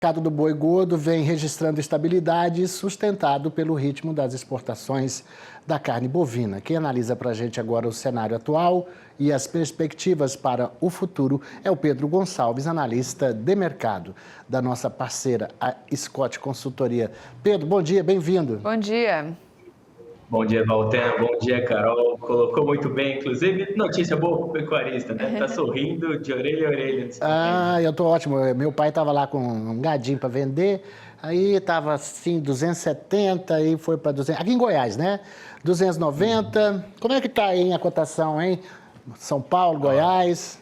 O mercado do boi gordo vem registrando estabilidade, sustentado pelo ritmo das exportações da carne bovina. Quem analisa para a gente agora o cenário atual e as perspectivas para o futuro é o Pedro Gonçalves, analista de mercado da nossa parceira, a Scott Consultoria. Pedro, bom dia, bem-vindo. Bom dia. Bom dia, Valter. Bom dia, Carol. Colocou muito bem, inclusive, notícia boa para o pecuarista, né? Tá sorrindo de orelha a orelha. Eu tô ótimo. Meu pai estava lá com um gadinho para vender, aí estava assim, 270, aí foi para 200. Aqui em Goiás, né? 290. Como é que tá aí a cotação, hein? São Paulo, Goiás.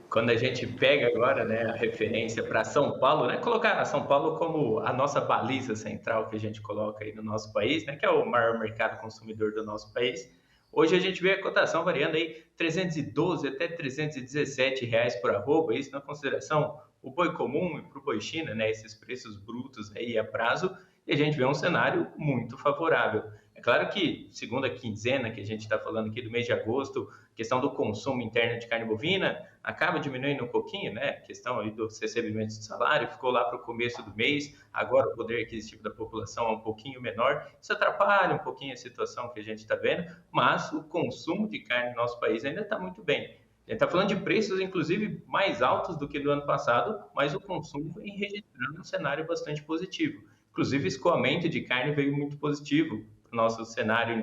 Quando a gente pega agora, né, a referência para São Paulo, né, colocar São Paulo como a nossa baliza central que a gente coloca aí no nosso país, né, que é o maior mercado consumidor do nosso país. Hoje a gente vê a cotação variando aí 312 até 317 reais por arroba, isso na consideração o boi comum e para o boi China, né, esses preços brutos aí a prazo, e a gente vê um cenário muito favorável. É claro que, segundo a quinzena que a gente está falando aqui do mês de agosto, questão do consumo interno de carne bovina acaba diminuindo um pouquinho, né? A questão aí dos recebimentos de salário ficou lá para o começo do mês, agora o poder aquisitivo da população é um pouquinho menor, isso atrapalha um pouquinho a situação que a gente está vendo, mas o consumo de carne no nosso país ainda está muito bem. A gente está falando de preços, inclusive, mais altos do que do ano passado, mas o consumo vem registrando um cenário bastante positivo. Inclusive, escoamento de carne veio muito positivo para o nosso cenário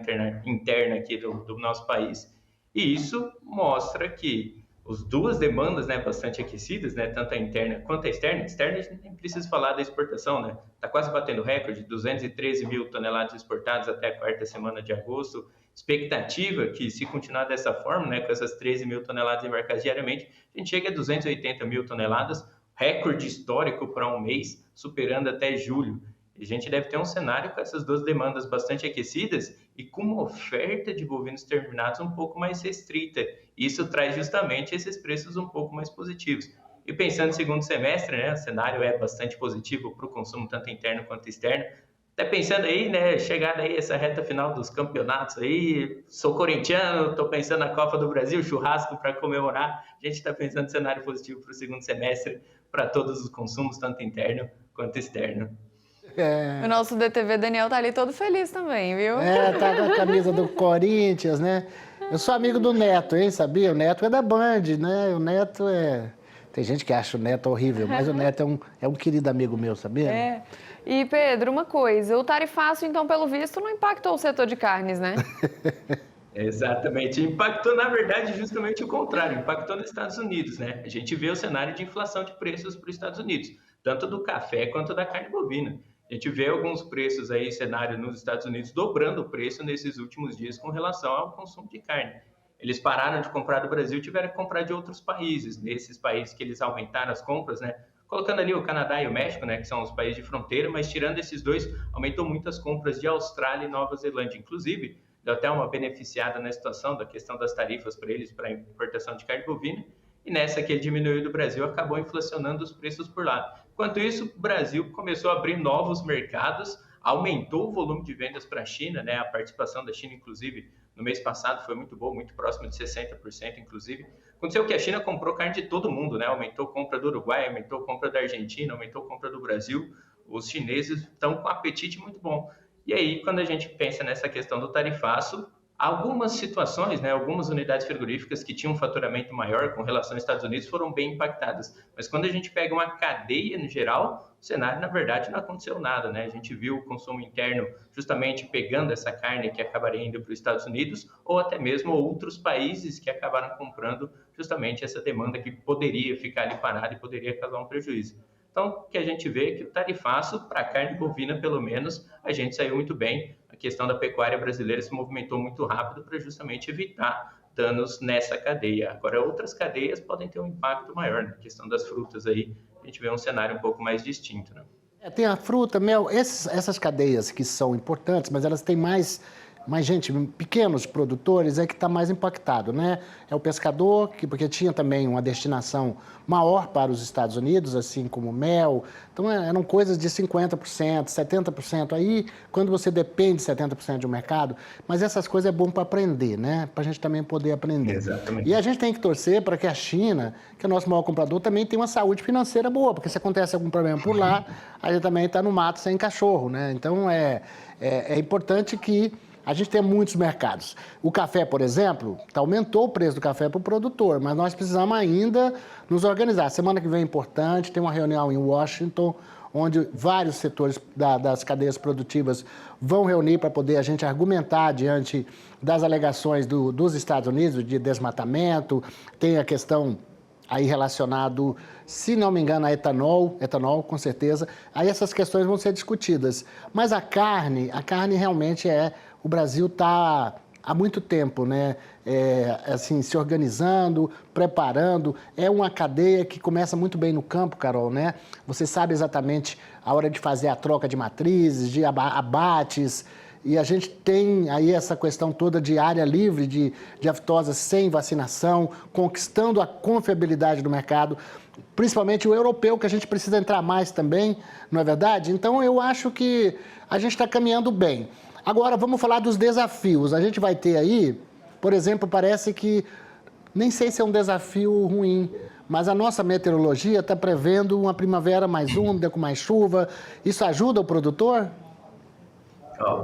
interno aqui do nosso país. E isso mostra que as duas demandas, né, bastante aquecidas, né, tanto a interna quanto a externa. Externa a gente nem precisa falar da exportação, né? Está quase batendo recorde, 213 mil toneladas exportadas até a quarta semana de agosto. Expectativa que, se continuar dessa forma, né, com essas 13 mil toneladas embarcadas diariamente, a gente chega a 280 mil toneladas, recorde histórico para um mês, superando até julho. A gente deve ter um cenário com essas duas demandas bastante aquecidas e com uma oferta de bovinos terminados um pouco mais restrita. Isso traz justamente esses preços um pouco mais positivos. E pensando no segundo semestre, né, o cenário é bastante positivo para o consumo tanto interno quanto externo. Até pensando aí, né, chegada aí essa reta final dos campeonatos aí, sou corintiano, estou pensando na Copa do Brasil, churrasco para comemorar. A gente está pensando no cenário positivo para o segundo semestre, para todos os consumos, tanto interno quanto externo. O nosso DTV Daniel tá ali todo feliz também, viu? Tá com a camisa do Corinthians, né? Eu sou amigo do Neto, hein, sabia? O Neto é da Band, né? O Neto é... Tem gente que acha o Neto horrível, mas o Neto é um querido amigo meu, sabia? É. E, Pedro, uma coisa, o tarifaço, então, pelo visto, não impactou o setor de carnes, né? Exatamente. Impactou, na verdade, justamente o contrário. Impactou nos Estados Unidos, né? A gente vê o cenário de inflação de preços para os Estados Unidos, tanto do café quanto da carne bovina. A gente vê alguns preços aí, cenário nos Estados Unidos, dobrando o preço nesses últimos dias com relação ao consumo de carne. Eles pararam de comprar do Brasil, tiveram que comprar de outros países. Nesses países que eles aumentaram as compras, né? Colocando ali o Canadá e o México, né, que são os países de fronteira, mas tirando esses dois, aumentou muito as compras de Austrália e Nova Zelândia. Inclusive, deu até uma beneficiada na situação da questão das tarifas para eles, para a importação de carne bovina. E nessa que ele diminuiu do Brasil, acabou inflacionando os preços por lá. Enquanto isso, o Brasil começou a abrir novos mercados, aumentou o volume de vendas para a China, né? A participação da China, inclusive, no mês passado foi muito boa, muito próximo de 60%, inclusive. Aconteceu que a China comprou carne de todo mundo, né? Aumentou a compra do Uruguai, aumentou a compra da Argentina, aumentou a compra do Brasil. Os chineses estão com um apetite muito bom. E aí, quando a gente pensa nessa questão do tarifaço, algumas situações, né, algumas unidades frigoríficas que tinham um faturamento maior com relação aos Estados Unidos foram bem impactadas. Mas quando a gente pega uma cadeia no geral, o cenário, na verdade, não aconteceu nada, né? A gente viu o consumo interno justamente pegando essa carne que acabaria indo para os Estados Unidos ou até mesmo outros países que acabaram comprando justamente essa demanda que poderia ficar ali parada e poderia causar um prejuízo. Então, o que a gente vê é que o tarifaço, para a carne bovina, pelo menos, a gente saiu muito bem. A questão da pecuária brasileira se movimentou muito rápido para justamente evitar danos nessa cadeia. Agora, outras cadeias podem ter um impacto maior, né? A questão das frutas aí, a gente vê um cenário um pouco mais distinto, né? Tem a fruta, mel, essas cadeias que são importantes, mas elas têm mais mas, gente, pequenos produtores é que está mais impactado, né? É o pescador, porque tinha também uma destinação maior para os Estados Unidos, assim como mel. Então, eram coisas de 50%, 70%. Aí, quando você depende de 70% de um mercado, mas essas coisas é bom para aprender, né? Para a gente também poder aprender. Exatamente. E a gente tem que torcer para que a China, que é o nosso maior comprador, também tenha uma saúde financeira boa, porque se acontece algum problema por lá, a gente também está no mato sem cachorro, né? Então, é importante que a gente tem muitos mercados. O café, por exemplo, aumentou o preço do café para o produtor, mas nós precisamos ainda nos organizar. Semana que vem é importante, tem uma reunião em Washington, onde vários setores das cadeias produtivas vão reunir para poder a gente argumentar diante das alegações dos Estados Unidos de desmatamento. Tem a questão aí relacionado, se não me engano, a etanol com certeza. Aí essas questões vão ser discutidas. Mas a carne realmente o Brasil está há muito tempo, né? Assim, se organizando, preparando. É uma cadeia que começa muito bem no campo, Carol, né? Você sabe exatamente a hora de fazer a troca de matrizes, de abates. E a gente tem aí essa questão toda de área livre de aftosa sem vacinação, conquistando a confiabilidade do mercado, principalmente o europeu, que a gente precisa entrar mais também, não é verdade? Então, eu acho que a gente está caminhando bem. Agora, vamos falar dos desafios. A gente vai ter aí, por exemplo, parece que, nem sei se é um desafio ruim, mas a nossa meteorologia está prevendo uma primavera mais úmida, com mais chuva. Isso ajuda o produtor?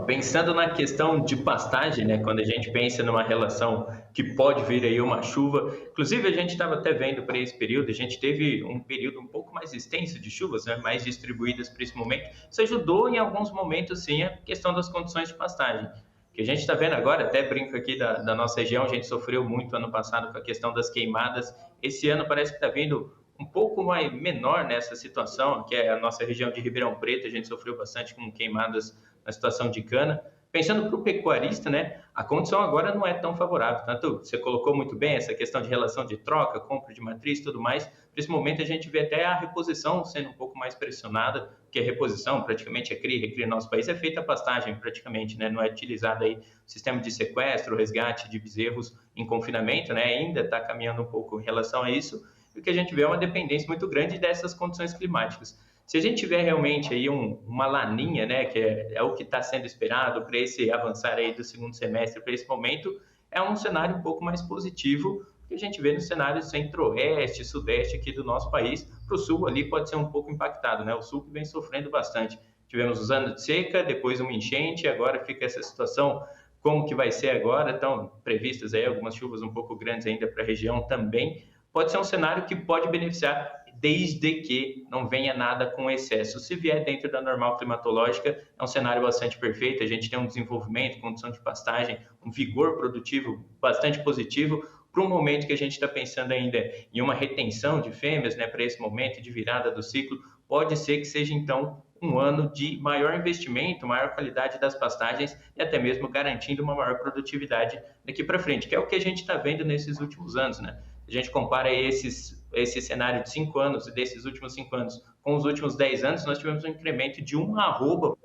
Pensando na questão de pastagem, né, quando a gente pensa numa relação que pode vir aí uma chuva, inclusive a gente estava até vendo para esse período, a gente teve um período um pouco mais extenso de chuvas, né, mais distribuídas para esse momento, isso ajudou em alguns momentos sim a questão das condições de pastagem, que a gente está vendo agora, até brinco aqui da nossa região, a gente sofreu muito ano passado com a questão das queimadas, esse ano parece que está vindo um pouco mais menor nessa situação, que é a nossa região de Ribeirão Preto, a gente sofreu bastante com queimadas na situação de cana. Pensando para o pecuarista, né, a condição agora não é tão favorável. Tanto você colocou muito bem essa questão de relação de troca, compra de matriz e tudo mais. Nesse momento a gente vê até a reposição sendo um pouco mais pressionada, porque a reposição praticamente recria no nosso país é feita a pastagem praticamente, né, não é utilizado aí o sistema de sequestro, resgate de bezerros em confinamento, né, ainda está caminhando um pouco em relação a isso. E o que a gente vê é uma dependência muito grande dessas condições climáticas. Se a gente tiver realmente aí uma laninha, né, que é o que está sendo esperado para esse avançar aí do segundo semestre para esse momento, é um cenário um pouco mais positivo que a gente vê no cenário centro-oeste, sudeste aqui do nosso país. Para o sul ali pode ser um pouco impactado, né? O sul que vem sofrendo bastante. Tivemos os anos de seca, depois uma enchente, agora fica essa situação, como que vai ser agora? Estão previstas aí algumas chuvas um pouco grandes ainda para a região também. Pode ser um cenário que pode beneficiar desde que não venha nada com excesso. Se vier dentro da normal climatológica, é um cenário bastante perfeito. A gente tem um desenvolvimento, condição de pastagem, um vigor produtivo bastante positivo para um momento que a gente está pensando ainda em uma retenção de fêmeas, né, para esse momento de virada do ciclo. Pode ser que seja, então, um ano de maior investimento, maior qualidade das pastagens e até mesmo garantindo uma maior produtividade daqui para frente, que é o que a gente está vendo nesses últimos anos, né? A gente compara esse cenário de 5 anos e desses últimos 5 anos com os últimos 10 anos, nós tivemos um incremento de 1 arroba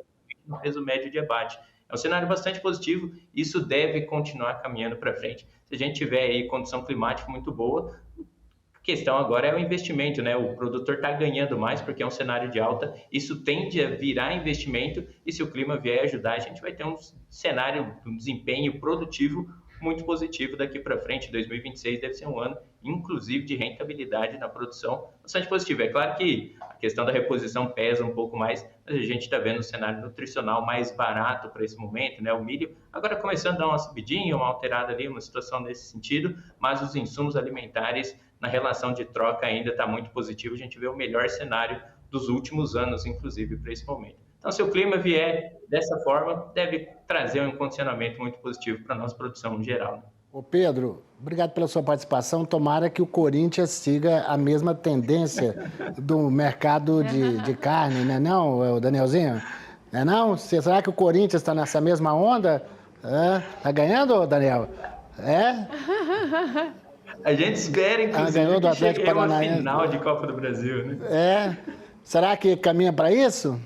no peso médio de abate. É um cenário bastante positivo e isso deve continuar caminhando para frente. Se a gente tiver aí condição climática muito boa, a questão agora é o investimento, né? O produtor está ganhando mais porque é um cenário de alta, isso tende a virar investimento e se o clima vier ajudar, a gente vai ter um cenário, um desempenho produtivo muito positivo daqui para frente. 2026 deve ser um ano, inclusive, de rentabilidade na produção bastante positivo. É claro que a questão da reposição pesa um pouco mais, mas a gente está vendo o cenário nutricional mais barato para esse momento, né? O milho agora começando a dar uma subidinha, uma alterada ali, uma situação nesse sentido, mas os insumos alimentares na relação de troca ainda está muito positivo. A gente vê o melhor cenário dos últimos anos, inclusive, para esse momento. Então, se o clima vier dessa forma, deve trazer um condicionamento muito positivo para a nossa produção em geral. Ô Pedro, obrigado pela sua participação. Tomara que o Corinthians siga a mesma tendência do mercado de carne, né não, Danielzinho? Não é não? Será que o Corinthians está nessa mesma onda? Tá ganhando, Daniel? A gente espera, inclusive, ganhou do que chegue Atlético uma Paranaense. final de Copa do Brasil, né? Será que caminha para isso?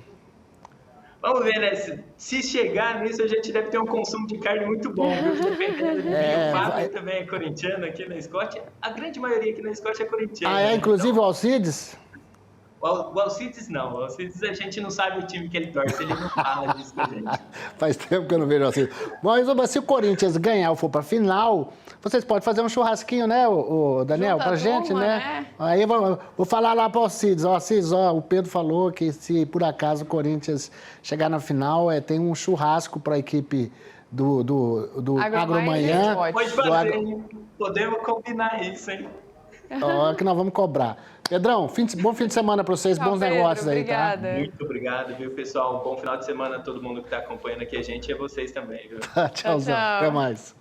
Vamos ver, né? Se chegar nisso, a gente deve ter um consumo de carne muito bom, viu? Dependendo de mim. O Fábio também é corintiano aqui na Escócia. A grande maioria aqui na Escócia é corintiana. Ah, é? Né? Inclusive Então, o Alcides? o Alcides não. O Alcides a gente não sabe o time que ele torce, ele não fala disso com a gente. Faz tempo que eu não vejo o Alcides. Mas se o Corinthians ganhar ou for pra final, vocês podem fazer um churrasquinho, né, o Daniel, Junta pra a gente, turma, né? né? Aí vou falar lá pro Alcides. Ó, Alcides, ó, o Pedro falou que se por acaso o Corinthians chegar na final, tem um churrasco pra equipe do Agromanhã. Agromanhã. Pode fazer, hein? Podemos combinar isso, hein? Ó, que nós vamos cobrar. Pedrão, bom fim de semana para vocês, Tchau, bons Pedro, negócios aí, tá? obrigada. Muito obrigado, viu, pessoal? Um bom final de semana a todo mundo que está acompanhando aqui a gente e a vocês também, viu? Tchauzão, tchau. até mais.